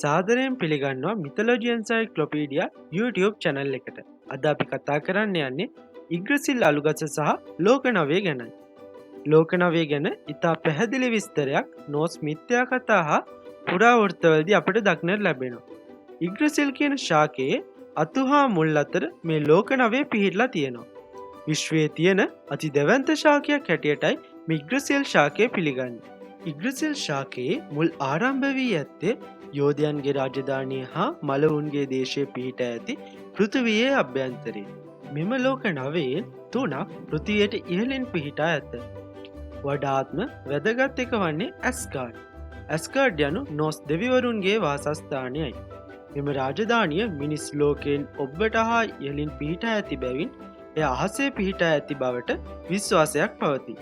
සාදරයෙන් පිළිගන්නවා Mythology Encyclopedia YouTube channel එකට. අද අපි කතා කරන්න යන්නේ Yggdrasil අලුගස සහ ලෝක නවය ගැනයි. ලෝක නවය ගැන ඉතා පැහැදිලි විස්තරයක් නෝස් මිත්‍යා කතා හා පුරාවෘත්තවලදී අපට දක්නට ලැබෙනවා. Yggdrasil කියන ශාකයේ අතු හා මුල් අතර මේ ලෝක නවය පිහිටලා තියෙනවා. විශ්වයේ තියෙන අති දැවැන්ත ශාකයක් හැටියටයි මේ Yggdrasil ශාකය පිළිගන්නේ. Yggdrasil ශාකයේ මුල් ආරම්භ වී ඇත්තේ යෝධයන්ගේ රාජධානිය හා මළවුන්ගේ දේශයේ පිහිට ඇති පෘථිවියේ අභ්‍යන්තරයේ. මෙම ලෝක නවයෙන් 3ක් පෘථිවියට ඉහළින් පිහිටා ඇත. වඩාත්ම වැදගත් එක වන්නේ ඇස්ගාඩ්. ඇස්ගාඩ් යනු නෝස් දෙවිවරුන්ගේ වාසස්ථානයයි. මෙම රාජධානිය මිනිස් ලෝකයෙන් ඔබ්බට හා ඉහළින් පිහිටා ඇති බැවින් එය අහසේ පිහිටා ඇති බවට විශ්වාසයක් පවතී.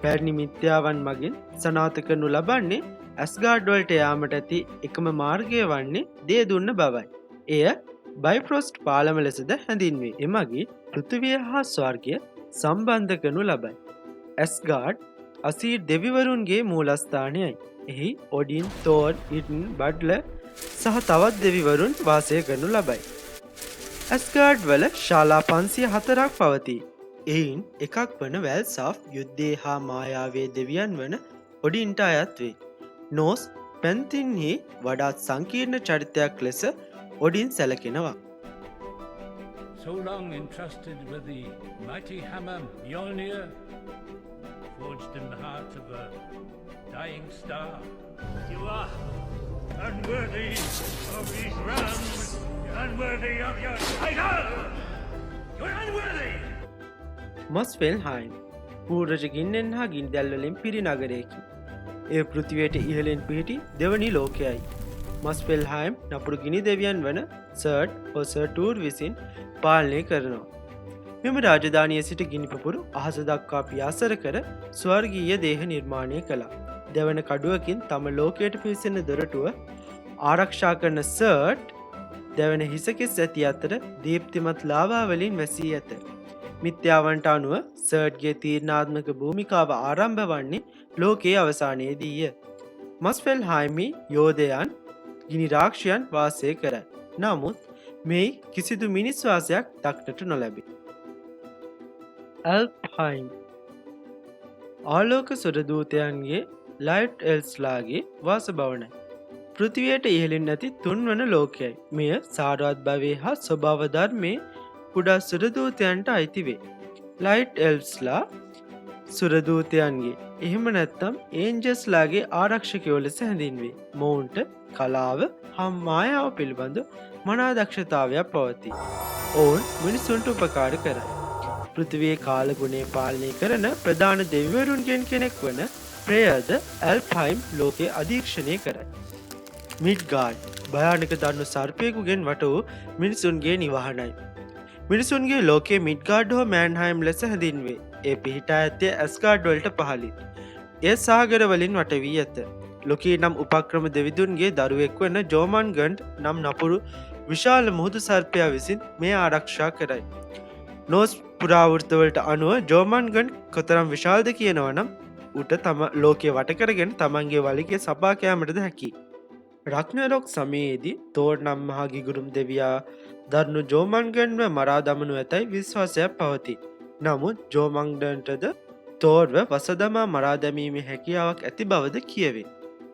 පැරණි මිත්‍යාවන් මගින් සනාථ කරනු ලබන්නේ ඇස්ගාඩ් වලට යාමට ඇති එකම මාර්ගය වන්නේ දේ දුන්න බවයි. එය බයිෆ්‍රොස්ට් පාලම ලෙසද හැඳින්වේ. එමගින් පෘථිවිය හා ස්වර්ගය සම්බන්ධ කරනු ලබයි. ඇස්ගාඩ් අසීර් දෙවිවරුන්ගේ මූලස්ථානයයි. එහි ඔඩින්, තෝර්, ඉඩන්, බඩ්ල සහ තවත් දෙවිවරුන් වාසය කරනු ලබයි. ඇස්ගාඩ් වල ශාලා 504ක් පවතී. එයින් එකක් වන වැල්සාෆ් යුද්ධයේ හා මායාවේ දෙවියන් වන ඔඩින්ට අයත් වේ. නෝස් පැන්තින්හි වඩාත් සංකීර්ණ චරිතයක් ලෙස Odin සැලකෙනවා. So long entrusted with the mighty hammer Mjolnir, forged in the heart of a dying star. You are unworthy of these realms, unworthy of your title! You're unworthy! මස්ෆෙල්හයිම් පූර්වජ ගින්නෙන් හා ගින්දැල්වලින් පිරි නගරයකි. එය පෘථිවියට ඉහළින් පිහිටි දෙවනි ලෝකයයි. මස්ෆෙල්හයිම් නපුරු ගිනි දෙවියන් වන සර්ට් හොසර්ටූර් විසින් පාලනය කරනවා. මෙම රාජධානිය සිට ගිනි පුපුරු අහස දක්වා පියාසර කර ස්වර්ගීය දේහ නිර්මාණය කළා. දෙවන කඩුවකින් තම ලෝකයට පිවිසෙන දොරටුව ආරක්ෂා කරන සර්ට් දෙවන හිසකෙස් ඇති අතර දීප්තිමත් ලාවා වලින් වැසී ඇත. මිත්‍යාවන්ට අනුව සර්ට්ගේ තීරණාත්මක භූමිකාව ආරම්භ වන්නේ ලෝකයේ අවසානයේදීය. මස්ෆෙල්හයිමි යෝධයන් ගිනි රාක්ෂයන් වාසය කරයි. නමුත් මේ කිසිදු මිනිස් වාසයක් දක්නට නොලැබේ. ඇල්ප්හයිම් ආලෝක සුරදූතයන්ගේ ලයිට් එල්ස්ලාගේ වාසභවනයි. පෘථිවියට ඉහළින් ඇති 3 වන ලෝකයයි. මෙය සාරවත් භවයේ හා ස්වභාව ධර්මයේ කුඩා සුරදූතයන්ට අයිති වේ. ලයිට් එල්ස්ලා සුරදූතයන්ගේ එහෙම නැත්නම් ඒන්ජල්ස්ලාගේ ආරක්ෂකයෝ ලෙස හැඳින්වේ. මොවුන්ට කලාව හා මායාව පිළිබඳ මනා දක්ෂතාවයක් පවතී. ඔවුන් මිනිසුන්ට උපකාර කරයි. පෘථිවියේ කාලගුණය පාලනය කරන ප්‍රධාන දෙවිවරුන්ගෙන් කෙනෙක් වන ප්‍රේයද ඇල්ප්හයිම් ලෝකයේ අධීක්ෂණය කරයි. මිඩ්ගාඩ් භයානක දන්නු සර්පයෙකුගෙන් වට වූ මිනිසුන්ගේ නිවහනයි. මිනිසුන්ගේ ලෝකයේ මිඩ්ගාඩ් හෝ මෑන්හයිම් ලෙස හැඳින්වේ. ඒ පිහිටා ඇත්තේ ඇස්ගාඩ් වලට පහළින්. එය සාගර වලින් වට වී ඇත. ලොකී නම් උපක්‍රම දෙවිදුන්ගේ දරුවෙක් වන ජෝමන්ගන්ඩ් නම් නපුරු විශාල මුහුදු සර්පයා විසින් මේ ආරක්ෂා කරයි. නෝස් පුරාවෘත්තවලට අනුව ජෝමන්ගන්ඩ් කොතරම් විශාලද කියනවා නම් ඌට තම ලෝකයේ වට කරගෙන තමන්ගේ වලිගය සපා කෑමටද හැකියි. රක්නරොක් සමයේදී තෝර් නම් මහා ගිගුරුම් දෙවියා දරුණු ජෝමන්ගන්ඩ්ව මරා දමනු ඇතැයි විශ්වාසයක් පවතී. නමුත් ජෝමන්ගන්ඩ්ටද තෝර්ව වසදමා මරා දැමීමේ හැකියාවක් ඇති බවද කියවේ.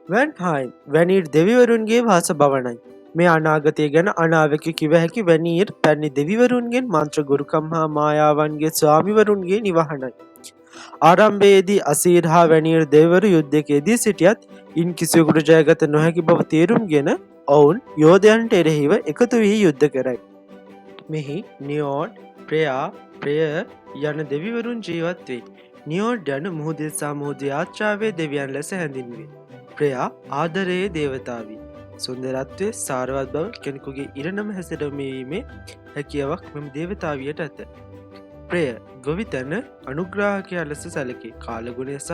වැන්හයිම් වැනීර් දෙවිවරුන්ගේ වාසභවනයි. මේ අනාගතය ගැන අනාවක කිව හැකි වැනීර් පැරණි දෙවිවරුන්ගෙන් මන්ත්‍ර ගුරුකම් හා මායාවන්ගේ ස්වාමිවරුන්ගේ නිවහනයි. ආරම්භයේදී අසීර් හා වැනීර් දෙවිවරු යුද්ධයකදී සිටියත් ඉන් කිසිවෙකුට ජයගත නොහැකි බව තේරුම්ගෙන ඔවුන් යෝධයන්ට එරෙහිව එකතු වී යුද්ධ කරයි. මෙහි නියෝඩ්, ප්‍රයා, ප්‍රය යන දෙවිවරුන් ජීවත් වේ. නියෝඩ් යන මුහුදේ සහ මුහුදේ යාත්‍රාවේ දෙවියන් ලෙස හැඳින්වේ. ප්‍රයා ආදරයේ දේවතාවි. සුන්දරත්වයේ සාරවත් බව කෙනෙකුගේ ඉරණම හැසිරවීමේ හැකියාවක් මෙම දේවතාවියට ඇත. ප්‍රය ගොවිතැන අනුග්‍රාහකයා ලෙස සැලකේ. කාලගුණය සහ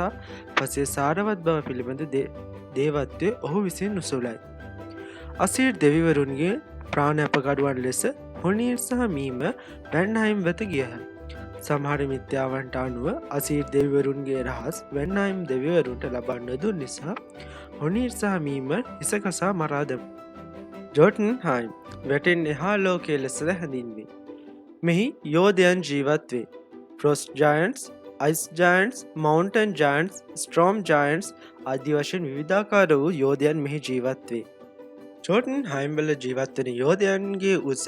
පසේ සාරවත් බව පිළිබඳ දේවත්වය ඔහු විසින් උසුලයි. අසීර් දෙවිවරුන්ගේ ප්‍රාණ අපකඩුවන් ලෙස හොනීර් සහ මීම වැන්හයිම් වෙත ගියහ. සමහර මිත්‍යාවන්ට අනුව අසීර් දෙවිවරුන්ගේ රහස් වැන්හයිම් දෙවිවරුන්ට ලබා නොදුන් නිසා හොනීර් සහ මීම හිසකසා මරා දැමුවා. ජෝටන්හයිම් වැටෙන් එහා ලෝකයේ ලෙසද හැඳින්වේ. මෙහි යෝධයන් ජීවත් වේ. ෆ්‍රොස් giants, ice giants, මවන්ටන් giants, ස්ට්‍රෝම් giants ආදී වශයෙන් විවිධාකාර වූ යෝධයන් මෙහි ජීවත් වේ. ජෝටන් හයිම්වල ජීවත්වන යෝධයන්ගේ උස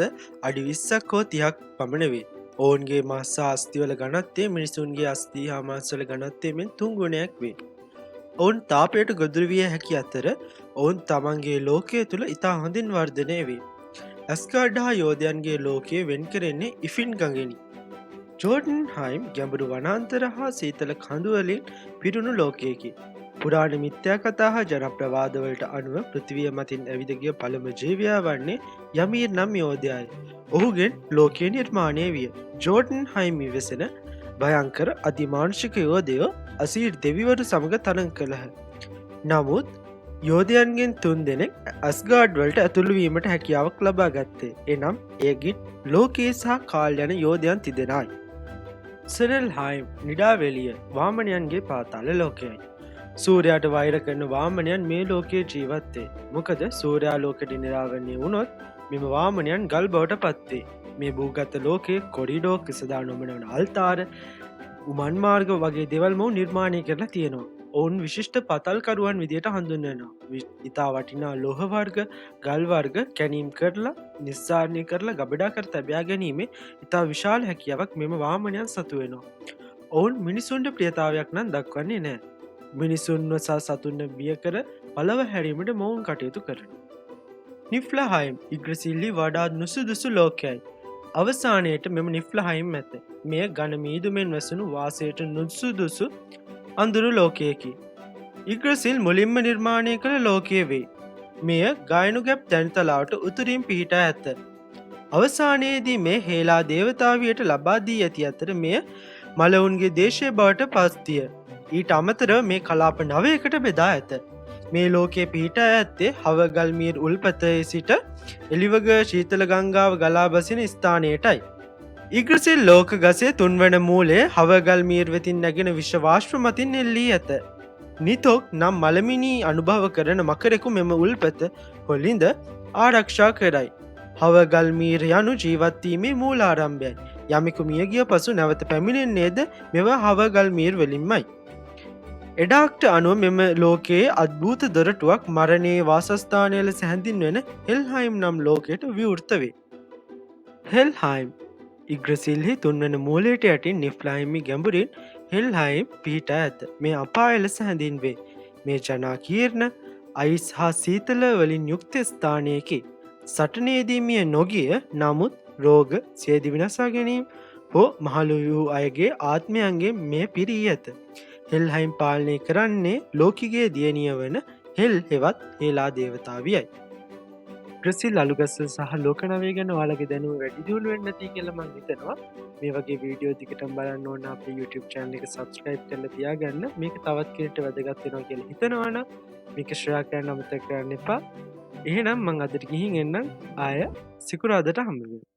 අඩි 20ක් හෝ 30ක් පමණ වේ. ඔවුන්ගේ මස්ස අස්තිවල ගණත්තේ මිනිසුන්ගේ අස්ති හා මස්වල ගණත්තේ මෙන් 3 ගුණයක් වේ. ඔවුන් තාපයට ගොදුරු විය හැකි අතර ඔවුන් තමන්ගේ ලෝකය තුළ ඉතා හොඳින් වර්ධනය වේ. ඇස්ගාඩ් හා යෝධයන්ගේ ලෝකය වෙන් කරන්නේ ඉෆින් ගඟෙනි. ජෝටන්හයිම් ගැඹුරු වනාන්තර හා සීතල කඳුවලින් පිරුණු ලෝකයකි. පුරාණ මිත්‍යා කතා හා ජනප්‍රවාදවලට අනුව පෘථිවිය මතින් ඇවිද ගිය පළමු ජීවයා වන්නේ යමීර් නම් යෝධයායි. ඔහුගෙන් ලෝකය නිර්මාණය විය. ජෝටන්හයිම් ඉවසන භයංකර අතිමානුෂික යෝධයෝ අසීර් දෙවිවරු සමග තරඟ කළහ. නමුත් යෝධයන්ගෙන් 3 දෙනෙක් ඇස්ගාඩ් වලට ඇතුළු වීමට හැකියාවක් ලබා ගත්තේ. එනම් ඒගිට්, ලෝකී සහ කාල් යන යෝධයන් තිදෙනයි. සෙරල්හයිම් නිඩාවෙලිය වාමනයන්ගේ පාතාල ලෝකයයි. සූර්යාට වෛර කරන වාමනයන් මේ ලෝකයේ ජීවත්වේ. මොකද සූර්යා ලෝකෙට නිරාවරණය වුණොත් මෙම වාමනයන් ගල් බවට පත්වේ. මේ භූගත ලෝකයේ කොරිඩෝ කිසදා නොමනවන අල්තාර උමන් මාර්ග වගේ දෙවල් මොවුන් නිර්මාණය කරලා තියෙනවා. ඔවුන් විශිෂ්ට පතල්කරුවන් විදියට හඳුන්වනවා. ඉතා වටිනා ලෝහ වර්ග, ගල් වර්ග කැනීම් කරලා නිස්සාරණය කරලා ගබඩා කර තැබයා ගැනීමේ ඉතා විශාල හැකියාවක් මෙම වාමනයන් සතු වෙනවා. ඔවුන් මිනිසුන්ට ප්‍රියතාවයක් නම් දක්වන්නේ නැහැ. මිනිසුන්ව සහ සතුන්ව බිය කර පළව හැරීමට මොවුන් කටයුතු කරනවා. නිෆ්ලහයිම් ඉග්‍රසිල්ලි වඩාත් නුසුදුසු ලෝකයයි. අවසානයට මෙම නිෆ්ලහයිම් ඇත. මෙය ඝන මීදුමෙන් වැසුණු වාසයට නුසුදුසු අඳුරු ලෝකයකි. ඉග්‍රසිල් මුලින්ම නිර්මාණය කළ ලෝකය වේ. මෙය ගායනුගැප් තැන්තලාවට උතුරින් පිහිටා ඇත. අවසානයේදී මේ හේලා දේවතාවියට ලබා දී ඇති අතර මෙය මලවුන්ගේ දේශය බවට පත්විය. ඊට අමතරව මේ කලාප 9කට බෙදා ඇත. මේ ලෝකයේ පිහිටා ඇත්තේ හවගල්මීර් උල්පතේ සිට එලිවග ශීතල ගංගාව ගලා බසින ස්ථානයටයි. ඉග්‍රසිල් ලෝක ගසේ 3 වන මූලයේ හවගල්මීර් වෙතින් නැගෙන විශ්ව වාෂ්ප මතින් එල්ලී ඇත. නිතොක් නම් මලමිනී අනුභව කරන මකරෙකු මෙම උල්පත හොලින්ද ආරක්ෂා කරයි. හවගල්මීර් යනු ජීවත්වීමේ මූලාරම්භයයි. යමෙකු මියගිය පසු නැවත පැමිණෙන්නේද මෙව හවගල්මීර් වලින්මයි. එඩාක්ට අනුව මෙම ලෝකයේ අද්භූත දොරටුවක් මරණයේ වාසස්ථානය ලෙස හැඳින්වෙන හෙල්හයිම් නම් ලෝකයට විවෘත වේ. හෙල්හයිම් ඉග්‍රසිල්හි 3 වන මූලයට යටින් නිෆ්ලහයිම්හි ගැඹුරින් හෙල්හයිම් පිහිටා ඇත. මේ අපාය ලෙස හැඳින්වේ. මේ ජනාකීර්ණ අයිස් හා සීතල වලින් යුක්ත ස්ථානයකි. සටනේදී මිය නොගිය නමුත් රෝග, සියදි විනාසා ගැනීම හෝ මහලු වූ අයගේ ආත්මයන්ගේ මේ පිරී ඇත. හෙල්හයිම් පාලනය කරන්නේ ලෝකිගේ දියණිය වන හෙල් හෙවත් හේලා දේවතාවියයි. ග්‍රසිල් අලුගස්ස සහ ලෝකනවය ගැන ඔයාලගේ දැනුම වැඩි දියුණු වෙන්න ඇති කියලා මම හිතනවා. මේ වගේ වීඩියෝ දිගටම බලන්න ඕන අපේ YouTube channel එක subscribe කරලා තියාගන්න. මේක තවත් කෙනෙක්ට වැදගත් වෙනවා කියලා හිතනවා නම් මේක share කරන්න අමතක කරන්න එපා. එහෙනම් මම අදට ගිහින් එන්නම්. ආය සිකුරාදට හම්බ වෙමු.